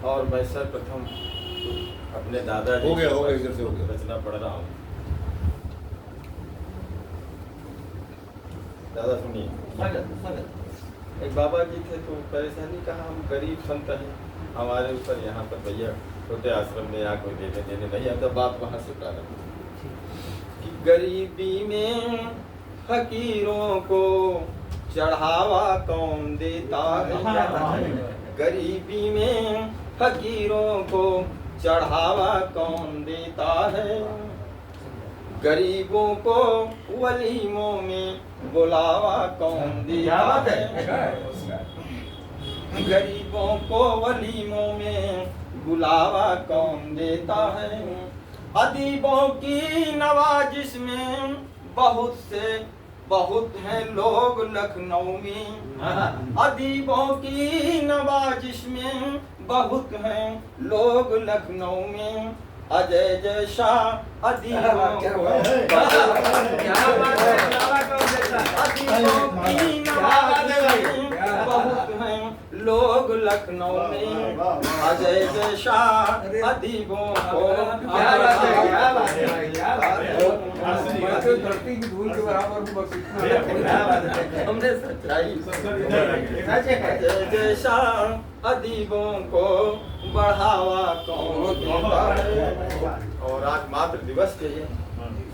और मैं सर्वप्रथम अपने दादाजी हो गया इधर से हो गया रचना पढ़ रहा हूँ। दादा सुनिए। एक बाबा जी थे तो परेशानी कहा, हम गरीब संत हैं, हमारे ऊपर यहाँ पर भैया छोटे आश्रम में यहाँ कोई देने देने नहीं आता। बात वहाँ से प्रारंभ कि गरीबी में फकीरों को चढ़ावा कौन देता है, गरीबी में फकीरों को चढ़ावा कौन देता है, गरीबों को वलीमों में बुलावा कौन देता है, गरीबों को वलीमों में बुलावा कौन देता है। अदीबों की नवाजिश में बहुत हैं लोग लखनऊ में, अदीबों की नवाजिश में बहुत हैं लोग लखनऊ में, अजय जैसा अदीबों को बहुत हैं लोग लखनऊ में, अजय जैसा अदीबों को धरती की धूल के बराबर हमने सच्चाई अजय जैसा अदीबों को बढ़ावा कौन देता है। और आज मातृ दिवस के लिए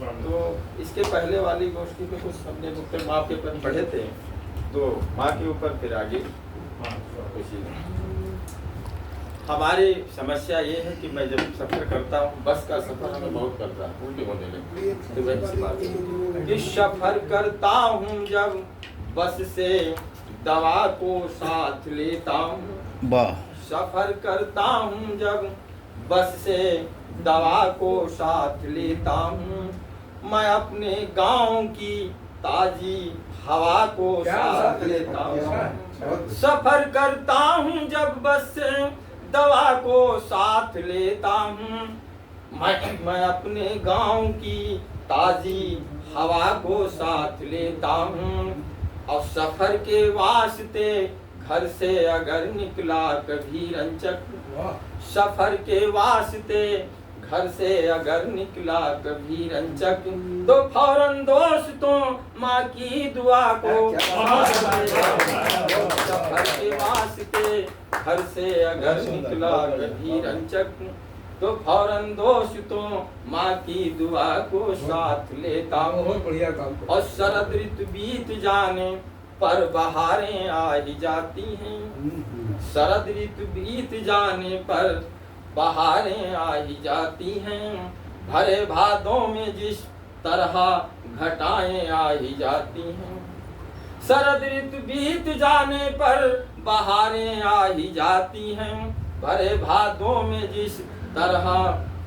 तो इसके पहले वाली गोष्ठी में कुछ हमने डॉक्टर माँ के ऊपर पढ़े थे, तो माँ के ऊपर फिर आगे खुशी हमारी समस्या ये है कि मैं जब सफर करता हूँ, बस का सफर हमें बहुत करता है, उल्टी होने लगी। तो वही बात है कि सफर करता हूँ जब बस से दवा को साथ लेता हूँ, सफर करता हूँ जब बस से दवा को साथ लेता हूँ, मैं अपने गांव की ताजी हवा को साथ लेता हूँ, सफर करता हूँ जब बस से दवा को साथ लेता हूँ, मैं अपने गांव की ताजी हवा को साथ लेता हूँ। और सफर के वास्ते घर से अगर निकला कभी रंचक, सफर के वास्ते घर से अगर निकला कभी रंचक, तो फौरन दोस्तों माँ की दुआ को सफर के वास्ते घर से अगर निकला कभी रंचक, तो फौरन दोस्तों माँ की दुआ को साथ लेता हूँ। और शरद ऋतु बीत जाने पर बहारें आ ही जाती हैं, शरद ऋतु बीत जाने पर बहारें आ ही जाती हैं, भरे भादों में जिस तरह घटाएं आ ही जाती हैं, शरद ऋतु बीत जाने पर बहारें आ ही जाती हैं, भरे भादों में जिस तरह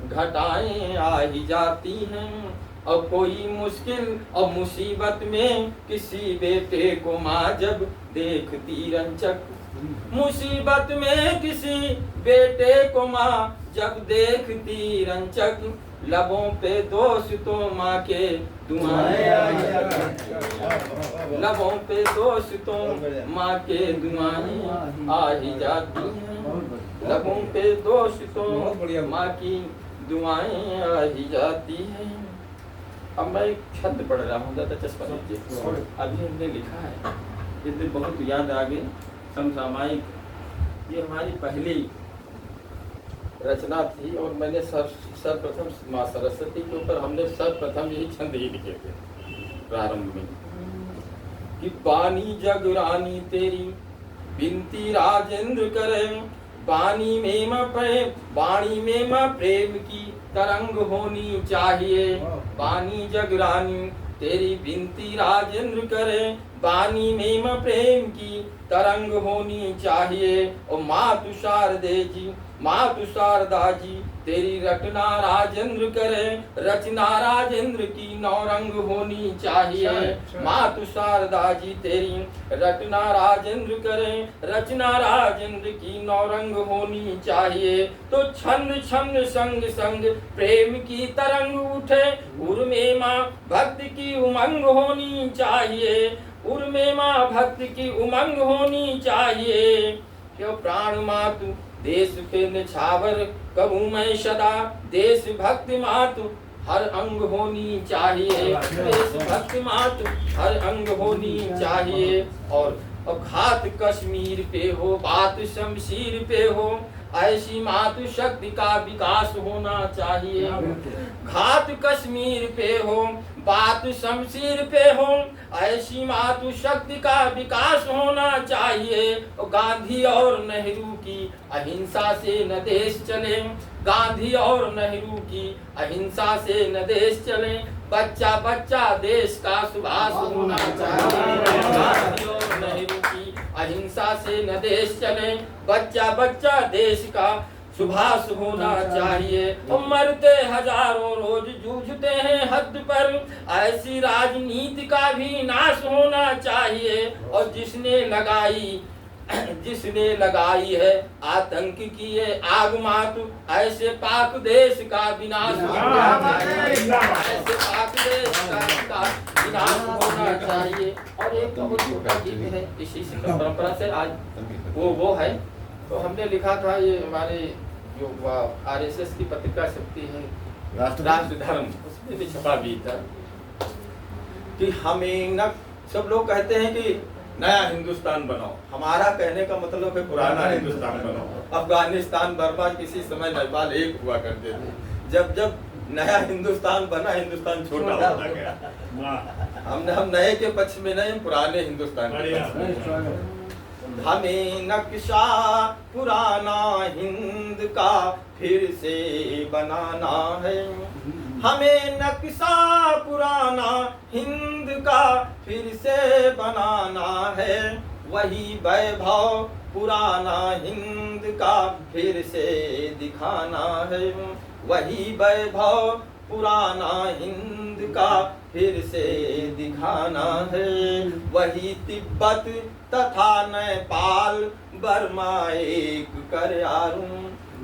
घटाएं आ ही जाती हैं। और कोई मुश्किल और मुसीबत में किसी बेटे को माँ जब देखती रंचक, मुसीबत में किसी बेटे को माँ जब देखती रंचक, लबों पे दोस्तों माँ के दुआएं लबों पे दोस्तों माँ के दुआएं आ ही जाती हैं, लबों पे दोस्तों माँ की दुआएं आ ही जाती हैं। अब मैं एक छंद पढ़ रहा हूँ, ज़्यादा चश्मा लीजिए। अभी हमने लिखा है, इस दिन बहुत याद आ गई, समसामयिक, ये हमारी पहली रचना थी। और मैंने सर्वप्रथम माँ सरस्वती के ऊपर हमने सर्वप्रथम यही छंद ही लिखे थे प्रारंभ में कि बानी जग रानी तेरी बिनती राजेंद्र करे, वाणी में प्रेम की तरंग होनी चाहिए, वाणी जग रानी तेरी बिनती राजेंद्र करे, वाणी में प्रेम की तरंग होनी चाहिए। और मातु शारदे जी, मातु शारदा जी तेरी रचना राजेंद्र करे, रचना राजेंद्र की नौरंग होनी चाहिए। मातु शारदा जी तेरी रचना राजेंद्र करे, रचना राजेंद्र की नौरंग होनी चाहिए। तो छंद छंद संग संग प्रेम की तरंग उठे, उर्मे माँ भक्ति की उमंग होनी चाहिए, उर्मे माँ भक्ति की उमंग होनी चाहिए। क्यों प्राण मातु देश पे निछावर करूं मैं सदा, देश भक्ति मातु हर अंग होनी चाहिए, देश भक्ति मातु हर अंग होनी चाहिए। और घात कश्मीर पे हो, बात शमशीर पे हो, ऐसी मातु शक्ति का विकास होना चाहिए। घात कश्मीर पे हो, बात शमशीर पे हो, ऐसी मातु शक्ति का विकास होना चाहिए। गांधी और नेहरू की अहिंसा से न देश चले, गांधी और नेहरू की अहिंसा से न देश चले। बच्चा बच्चा देश का सुभाष होना चाहिए। गांधी और नेहरू की अहिंसा से न देश चले, बच्चा बच्चा देश का सुभाष होना चाहिए। और मरते हजारों रोज जूझते हैं हद पर, ऐसी राजनीति का भी नाश होना चाहिए। और जिसने लगाई है आतंक की ये आग मातु, ऐसे पाक देश का विनाश होना चाहिए, ऐसे पाक देश का विनाश होना चाहिए। और एक बहुत छोटा गीत है इसी परंपरा से आज वो है, तो हमने लिखा था, ये हमारे जो आरएसएस की पत्रिका शक्ति है राष्ट्र धर्म, उसमें भी छपा भी था कि हमें न, सब लोग कहते हैं कि नया हिंदुस्तान बनाओ, हमारा कहने का मतलब है पुराना हिंदुस्तान बनाओ। अफगानिस्तान बर्मा किसी समय नेपाल एक हुआ करते थे, जब जब नया हिंदुस्तान बना, हिंदुस्तान छोटा होता गया। हम नए के पक्ष में नहीं, पुराने हिंदुस्तान के पक्ष में। हमें नक्शा पुराना हिंद का फिर से बनाना है, हमें नक्शा पुराना हिंद का फिर से बनाना है। वही वैभव पुराना हिंद का फिर से दिखाना है, वही वैभव पुराना हिंद का फिर से दिखाना है। वही तिब्बत तथा नेपाल बर्मा एक कर आरूं,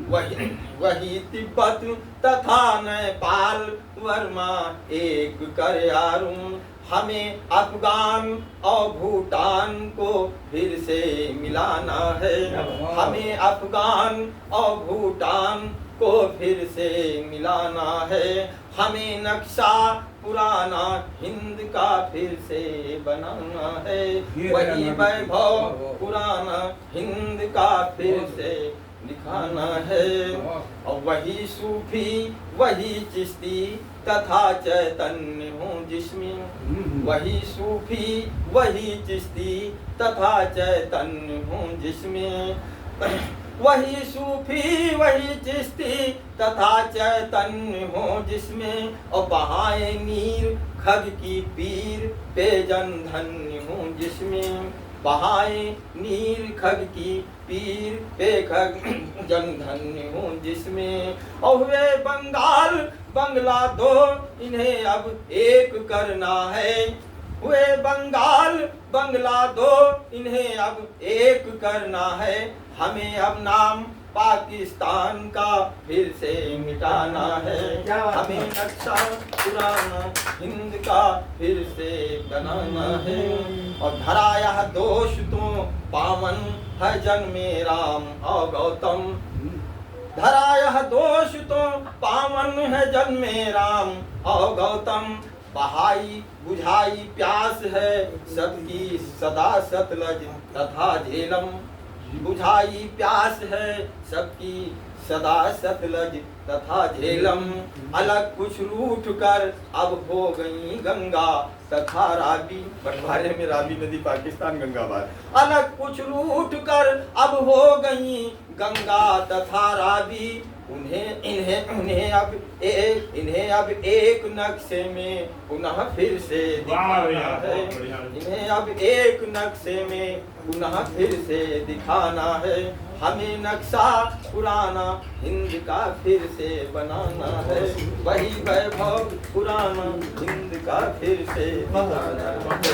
वही तिब्बत तथा नेपाल बर्मा एक कर आरूं। हमें अफगान और भूटान को फिर से मिलाना है, हमें अफगान और भूटान को फिर से मिलाना है। हमें नक्शा पुराना हिंद का फिर से बनाना है, वही वैभव पुराना हिंद का फिर से दिखाना है। और वही सूफी वही चिश्ती तथा चैतन्य हूँ जिसमें, वही सूफी वही चिश्ती तथा चैतन्य हूँ जिसमें। वही सूफी वही चिश्ती तथा चैतन्य हो जिसमें। और बहाए नीर खग की पीर पे जन धन्य हूँ जिसमें, बहाए नीर खग की पीर पे खग जन धन्य हूँ जिसमें। और हुए बंगाल बंगला दो इन्हें अब एक करना है, हुए बंगाल बंगला दो इन्हें अब एक करना है। हमें अब नाम पाकिस्तान का फिर से मिटाना है, हमें नक्शा पुराना हिंद का फिर से बनाना है। और धरा यह दोष तो पावन है जन्मे राम और गौतम, धरा यह दोष तो पावन है जन्मे राम और गौतम। बहाई बुझाई प्यास है सबकी सदा सतलज तथा झेलम, बुझाई प्यास है सबकी सदा सतलज तथा झेलम। अलग कुछ रूठ कर अब हो गई गंगा तथा रावी, बंटवारे में रावी नदी पाकिस्तान गंगा बार। अलग कुछ रूठ कर अब हो गई गंगा तथा रावी। इन्हें अब एक नक्शे में पुनः फिर से दिखाना है, इन्हें अब एक नक्शे में पुनः फिर से दिखाना है। हमें नक्शा पुराना हिंद का फिर से बनाना है, वही वैभव पुराना हिंद का फिर से बनाना है।